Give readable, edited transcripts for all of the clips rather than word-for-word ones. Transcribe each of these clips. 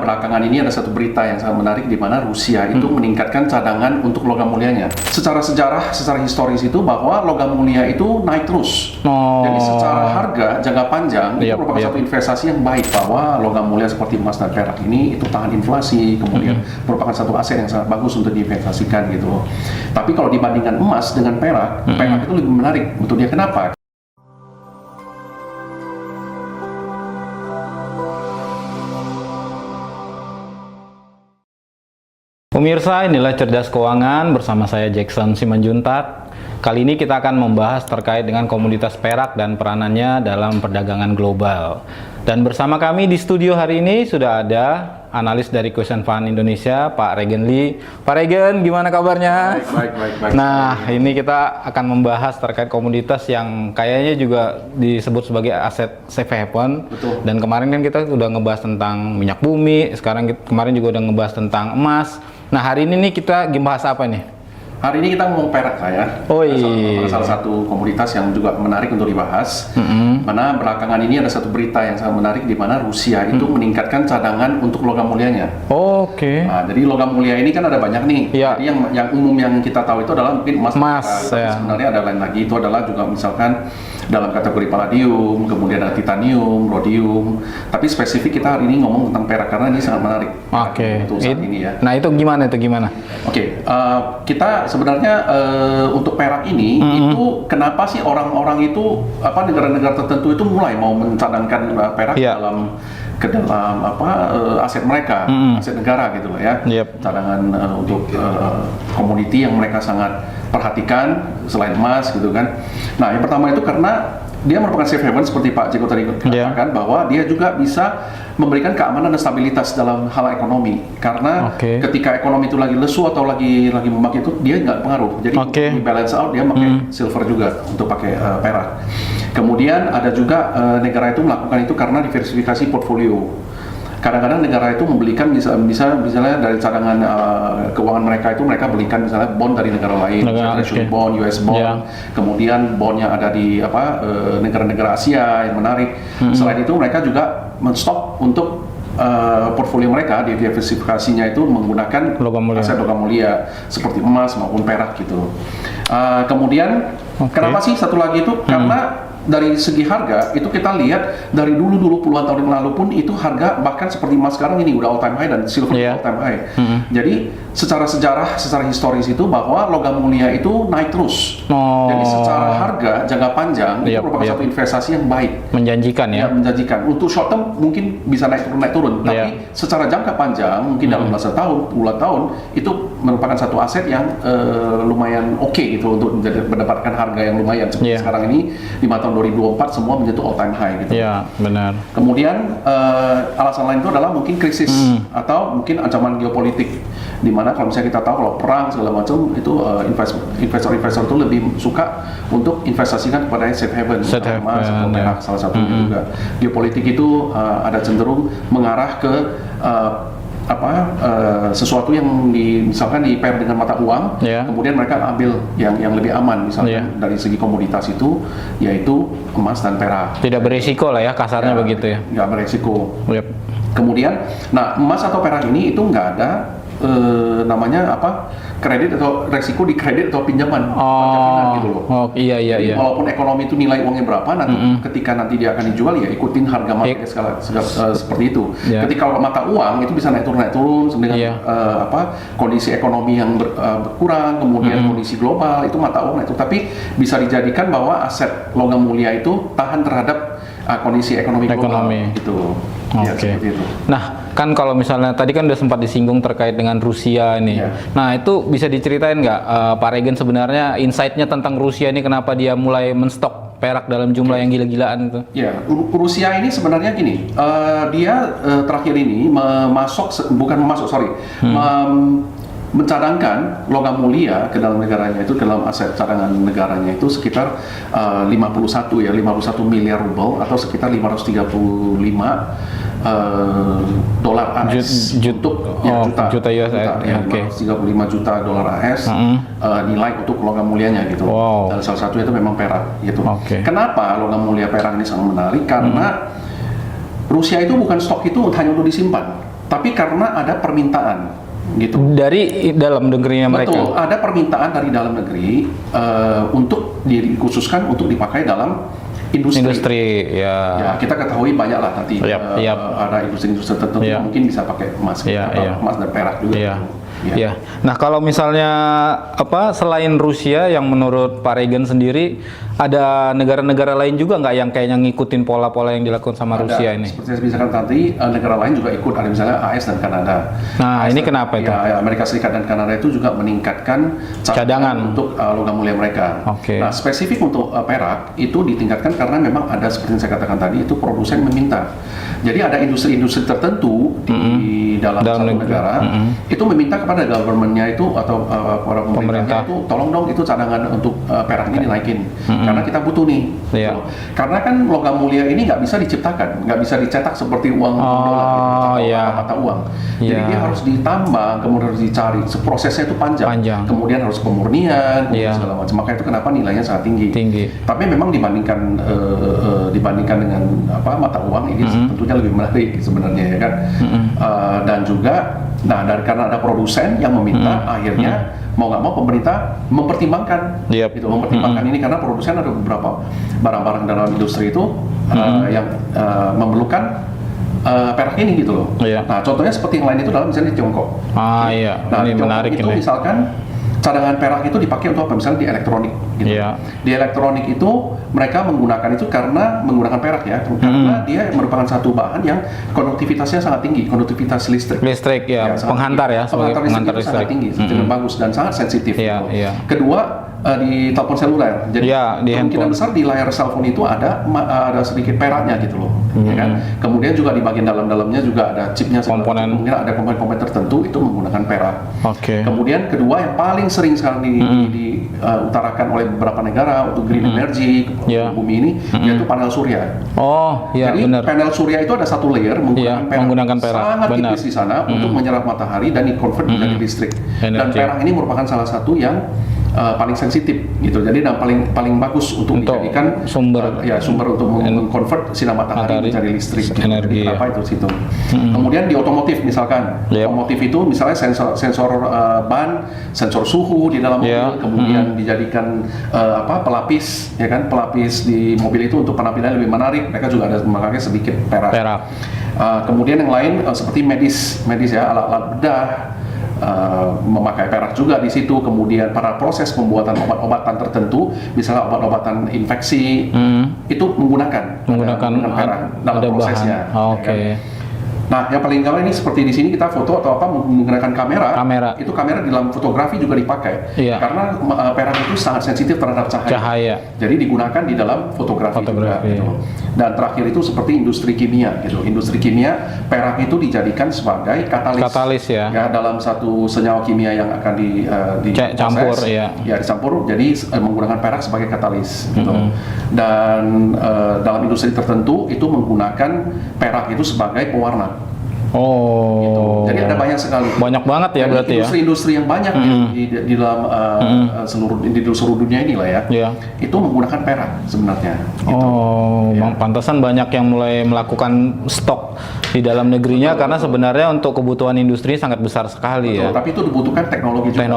belakangan ini ada satu berita yang sangat menarik di mana Rusia itu meningkatkan cadangan untuk logam mulianya. Secara sejarah, secara historis itu bahwa logam mulia itu naik terus. Jadi secara harga jangka panjang itu merupakan satu investasi yang baik, bahwa logam mulia seperti emas dan perak ini itu tahan inflasi, kemudian merupakan satu aset yang sangat bagus untuk diinvestasikan gitu. Tapi kalau dibandingkan emas dengan perak, perak itu lebih menarik untuk dia. Kenapa? Pemirsa, inilah Cerdas Keuangan bersama saya Jackson Simanjuntak. Kali ini kita akan membahas terkait dengan komoditas perak dan peranannya dalam perdagangan global. Dan bersama kami di studio hari ini sudah ada analis dari Question Fund Indonesia, Pak Regen Lee. Pak Regen, gimana kabarnya? Baik. Nah, ini kita akan membahas terkait komoditas yang kayaknya juga disebut sebagai aset safe haven. Betul. Dan kemarin kan kita udah ngebahas tentang minyak bumi, kemarin juga udah ngebahas tentang emas. Nah, hari ini nih kita bahas apa nih? Hari ini kita ngomong perak ya. Salah satu komoditas yang juga menarik untuk dibahas. Mana belakangan ini ada satu berita yang sangat menarik di mana Rusia itu meningkatkan cadangan untuk logam mulianya. Nah, jadi logam mulia ini kan ada banyak nih. Jadi yang umum yang kita tahu itu adalah mungkin emas. Sebenarnya ada lain lagi, itu adalah juga misalkan dalam kategori palladium, kemudian ada titanium, rhodium. Tapi spesifik kita hari ini ngomong tentang perak karena ini sangat menarik. Untuk saat ini ya. Nah, itu gimana? Kita sebenarnya untuk perak ini itu kenapa sih orang-orang itu negara-negara tertentu itu mulai mau mencadangkan perak ke dalam aset mereka, aset negara gitu loh ya. Cadangan untuk komoditi yang mereka sangat perhatikan selain emas gitu kan. Nah, yang pertama itu karena dia merupakan safe haven seperti Pak Jeko tadi katakan, bahwa dia juga bisa memberikan keamanan dan stabilitas dalam hal ekonomi. Karena ketika ekonomi itu lagi lesu atau lagi membangkit itu dia nggak pengaruh. Jadi di balance out dia pakai silver juga untuk pakai perak. Kemudian ada juga negara itu melakukan itu karena diversifikasi portfolio. Kadang-kadang negara itu membelikan misalnya dari cadangan keuangan mereka itu mereka belikan misalnya bond dari negara lain, Treasury bond, US bond, kemudian bond yang ada di negara-negara Asia yang menarik. Selain itu mereka juga menstok untuk portfolio mereka, diversifikasinya itu menggunakan aset logam mulia seperti emas maupun perak gitu. Kemudian kenapa sih satu lagi itu? Karena dari segi harga itu kita lihat dari dulu puluhan tahun yang lalu pun itu harga bahkan seperti emas sekarang ini udah all time high dan silver all time high. Jadi secara sejarah, secara historis itu bahwa logam mulia itu naik terus. Jadi secara harga jangka panjang itu merupakan satu investasi yang baik. Menjanjikan ya. Menjanjikan. Untuk short term mungkin bisa naik turun. Tapi secara jangka panjang mungkin dalam belasan tahun, puluhan tahun itu merupakan satu aset yang lumayan oke gitu untuk mendapatkan harga yang lumayan. Seperti sekarang ini di tahun 2024 semua menjadi all time high gitu. Iya, benar. Kemudian alasan lain itu adalah mungkin krisis atau mungkin ancaman geopolitik, di mana kalau misalnya kita tahu kalau perang segala macam itu investor-investor itu lebih suka untuk investasikan kepada safe haven, emas atau perak salah satunya juga. Geopolitik itu ada cenderung mengarah ke sesuatu yang misalkan di pair dengan mata uang, kemudian mereka ambil yang lebih aman, misalnya dari segi komoditas itu yaitu emas dan perak. Tidak beresiko lah ya, kasarnya begitu ya. Nggak beresiko. Kemudian, emas atau perak ini itu nggak ada namanya kredit atau resiko di kredit atau pinjaman, jaminan gitu loh. Jadi walaupun ekonomi itu nilai uangnya berapa, nanti ketika nanti dia akan dijual ya ikutin harga market seperti itu. Ketika kalau mata uang itu bisa naik turun dengan kondisi ekonomi yang berkurang, kemudian kondisi global itu mata uang itu, tapi bisa dijadikan bahwa aset logam mulia itu tahan terhadap kondisi ekonomi global gitu. Nah, kan kalau misalnya tadi kan udah sempat disinggung terkait dengan Rusia ini. Nah, itu bisa diceritain nggak Pak Regen sebenarnya insight-nya tentang Rusia ini, kenapa dia mulai menstok perak dalam jumlah yang gila-gilaan itu? Rusia ini sebenarnya gini, dia terakhir ini mencadangkan logam mulia ke dalam negaranya itu, ke dalam aset cadangan negaranya itu sekitar 51 miliar rubel atau sekitar 535 dolar AS untuk juta US, 535 juta dolar AS nilai untuk logam mulianya gitu. Dan salah satunya itu memang perak gitu. Kenapa logam mulia perak ini sangat menarik? Karena Rusia itu bukan stok itu hanya untuk disimpan. tapi karena ada permintaan gitu. Dari dalam negerinya mereka. Betul, ada permintaan dari dalam negeri untuk dikhususkan untuk dipakai dalam industri. Ya, kita ketahui banyak lah nanti ada industri-industri tertentu yang mungkin bisa pakai emas, emas dan perak juga. Ya. Nah, kalau misalnya selain Rusia yang menurut Pak Regan sendiri, ada negara-negara lain juga nggak yang kayaknya ngikutin pola-pola yang dilakukan sama Rusia ini? Seperti saya misalkan tadi, negara lain juga ikut, ada misalnya AS dan Kanada. Nah, ini kenapa itu? Ya, Amerika Serikat dan Kanada itu juga meningkatkan cadangan untuk logam mulia mereka. Nah, spesifik untuk perak itu ditingkatkan karena memang ada seperti yang saya katakan tadi, itu produsen meminta. Jadi ada industri-industri tertentu di dalam satu negara itu meminta kepada government-nya itu atau para pemerintahnya itu tolong dong itu cadangan untuk perak ini dinaikin karena kita butuh nih. Gitu. Karena kan logam mulia ini nggak bisa diciptakan, nggak bisa dicetak seperti uang dolar gitu, atau mata uang. Jadi dia harus ditambang, kemudian harus dicari. Prosesnya itu panjang. Kemudian harus pemurnian, segala macam. Maka itu kenapa nilainya sangat tinggi. Tapi memang dibandingkan dengan mata uang ini tentunya lebih menarik sebenarnya ya kan. Dan juga karena ada produsen yang meminta, akhirnya mau nggak mau pemerintah mempertimbangkan ini karena produsen ada beberapa barang-barang dalam industri itu yang memerlukan perak ini gitu loh. Nah, contohnya seperti yang lain itu dalam misalnya di Tiongkok. Nah, ini di Tiongkok menarik itu ini. Misalkan cadangan perak itu dipakai untuk apa? Misalnya di elektronik gitu. Di elektronik itu mereka menggunakan itu karena menggunakan perak ya, karena dia merupakan satu bahan yang konduktivitasnya sangat tinggi, konduktivitas listrik. Penghantar ya, sebagai penghantar listrik sangat tinggi, sangat bagus dan sangat sensitif. Kedua, di telepon seluler, jadi kemungkinan besar di layar cellphone itu ada sedikit peraknya gitu loh, ya kan? Kemudian juga di bagian dalam-dalamnya juga ada chipnya, komponen, mungkin ada komponen tertentu itu menggunakan perak. Kemudian kedua yang paling sering sekarang diutarakan oleh beberapa negara untuk green energy bumi ini, yaitu panel surya. Jadi panel surya itu ada satu layer menggunakan perak sangat tipis di sana untuk menyerap matahari dan di-convert menjadi listrik. Dan perak ini merupakan salah satu yang paling sensitif gitu, jadi dan paling bagus untuk dijadikan sumber untuk mengkonvert sinar matahari menjadi listrik. Energi. Kenapa itu situ? Kemudian di otomotif misalkan, otomotif itu misalnya sensor ban, sensor suhu di dalam mobil, kemudian dijadikan pelapis, ya kan, pelapis di mobil itu untuk penampilan lebih menarik. Mereka juga ada memakai sedikit perak. Kemudian yang lain seperti medis ya, alat-alat bedah. Memakai perak juga di situ, kemudian pada proses pembuatan obat-obatan tertentu, misalnya obat-obatan infeksi, itu menggunakan perak dalam prosesnya. Nah, yang paling gampang ini seperti di sini kita foto atau menggunakan kamera. Itu kamera di dalam fotografi juga dipakai. Karena perak itu sangat sensitif terhadap cahaya. Jadi digunakan di dalam fotografi juga. Gitu. Dan terakhir itu seperti industri kimia gitu. Industri kimia, perak itu dijadikan sebagai katalis ya, dalam satu senyawa kimia yang akan dicampur dicampur. Jadi menggunakan perak sebagai katalis gitu. Dan dalam industri tertentu itu menggunakan perak itu sebagai pewarna. Gitu. Jadi ada banyak sekali. Banyak banget ya. Jadi berarti industri yang banyak di dalam seluruh dunia inilah ya. Itu menggunakan perak sebenarnya. Gitu. Pantasan banyak yang mulai melakukan stok di dalam negerinya karena sebenarnya untuk kebutuhan industri sangat besar sekali. Tapi itu dibutuhkan teknologi juga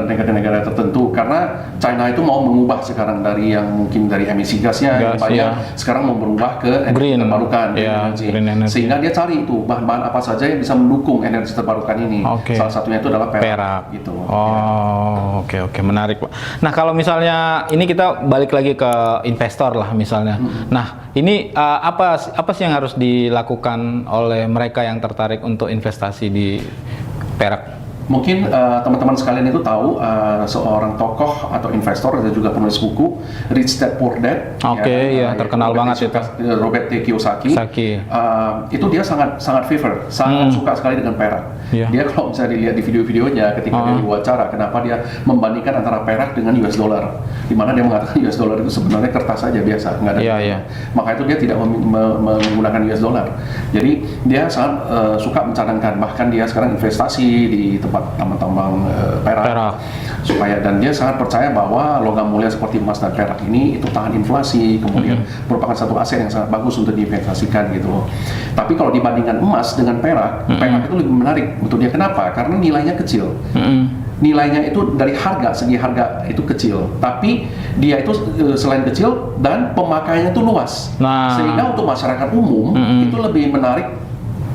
negara-negara tertentu karena China itu mau mengubah sekarang dari yang mungkin dari emisi gasnya yang banyak sekarang mau berubah ke energi terbarukan, sehingga dia cari itu bahan apa saja yang bisa mendukung energi terbarukan ini. Salah satunya itu adalah perak. Gitu. Oke, menarik, Pak. Nah, kalau misalnya ini kita balik lagi ke investor lah misalnya. Nah, ini apa sih yang harus dilakukan oleh mereka yang tertarik untuk investasi di perak? Mungkin teman-teman sekalian itu tahu seorang tokoh atau investor dan juga penulis buku Rich Dad Poor Dad. Terkenal banget itu. Robert T. Kiyosaki. Itu dia sangat suka sekali dengan perak. Iya. Dia kalau bisa dilihat di video-videonya ketika dia diwawancara, kenapa dia membandingkan antara perak dengan US dollar, di mana dia mengatakan US dollar itu sebenarnya kertas saja biasa, nggak ada. Iya. Maka itu dia tidak menggunakan US dollar. Jadi dia sangat suka mencadangkan, bahkan dia sekarang investasi di tempat tambang-tambang perak. Supaya, dan dia sangat percaya bahwa logam mulia seperti emas dan perak ini itu tahan inflasi, kemudian merupakan satu aset yang sangat bagus untuk diinvestasikan gitu loh. Tapi kalau dibandingkan emas dengan perak, perak itu lebih menarik untuk dia. Kenapa? Karena nilainya kecil. Nilainya itu dari segi harga itu kecil, tapi dia itu selain kecil dan pemakaiannya itu luas. Sehingga untuk masyarakat umum itu lebih menarik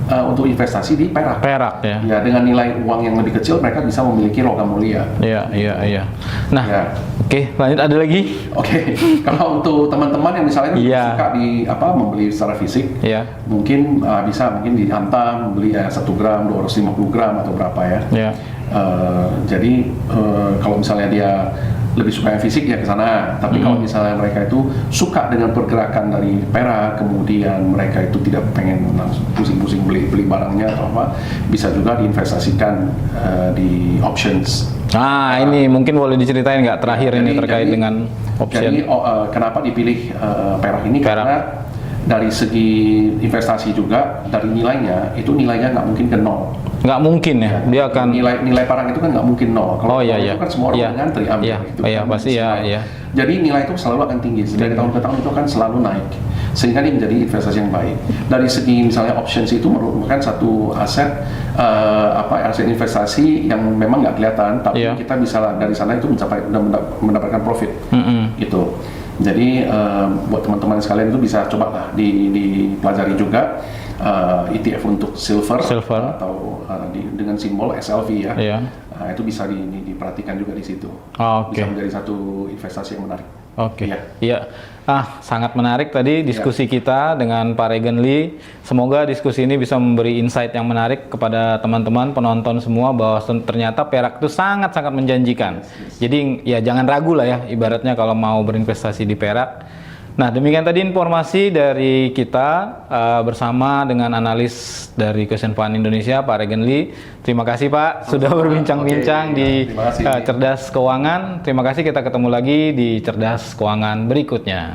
untuk investasi di perak. Perak ya. Ya, dengan nilai uang yang lebih kecil mereka bisa memiliki logam mulia. Iya. Nah, oke, lanjut, ada lagi? Oke. Kalau untuk teman-teman yang misalnya suka di membeli secara fisik, mungkin bisa di Antam beli 1 gram, 250 gram atau berapa ya. Jadi kalau misalnya dia lebih suka yang fisik ya ke sana. Tapi kalau misalnya mereka itu suka dengan pergerakan dari perak, kemudian mereka itu tidak pengen langsung pusing-pusing beli barangnya atau apa, bisa juga diinvestasikan di options. Ini mungkin boleh diceritain nggak terakhir ini terkait dengan option? Jadi kenapa dipilih perak ini? Karena dari segi investasi juga, dari nilainya nggak mungkin ke nol. Nggak mungkin ya, dia akan nilai perak itu kan nggak mungkin nol. Kalau itu kan semua orang ngantri ambil. Pasti ya. Jadi nilai itu selalu akan tinggi dari tahun ke tahun, itu kan selalu naik, sehingga ini menjadi investasi yang baik. Dari segi misalnya options itu merupakan satu aset aset investasi yang memang nggak kelihatan, tapi kita bisa dari sana itu mendapatkan profit gitu. Jadi buat teman-teman sekalian itu bisa coba lah dipelajari juga ETF untuk silver. Atau dengan simbol SLV ya. Itu bisa diperhatikan juga di situ. Bisa menjadi satu investasi yang menarik. Iya. Sangat menarik tadi diskusi kita dengan Pak Regan Lee. Semoga diskusi ini bisa memberi insight yang menarik kepada teman-teman penonton semua bahwa ternyata perak itu sangat-sangat menjanjikan. Jadi ya jangan ragu lah ya, ibaratnya kalau mau berinvestasi di perak. Nah, demikian tadi informasi dari kita bersama dengan analis dari Question Fund Indonesia, Pak Regan Lee. Terima kasih Pak sudah berbincang-bincang di Cerdas Keuangan. Terima kasih, kita ketemu lagi di Cerdas Keuangan berikutnya.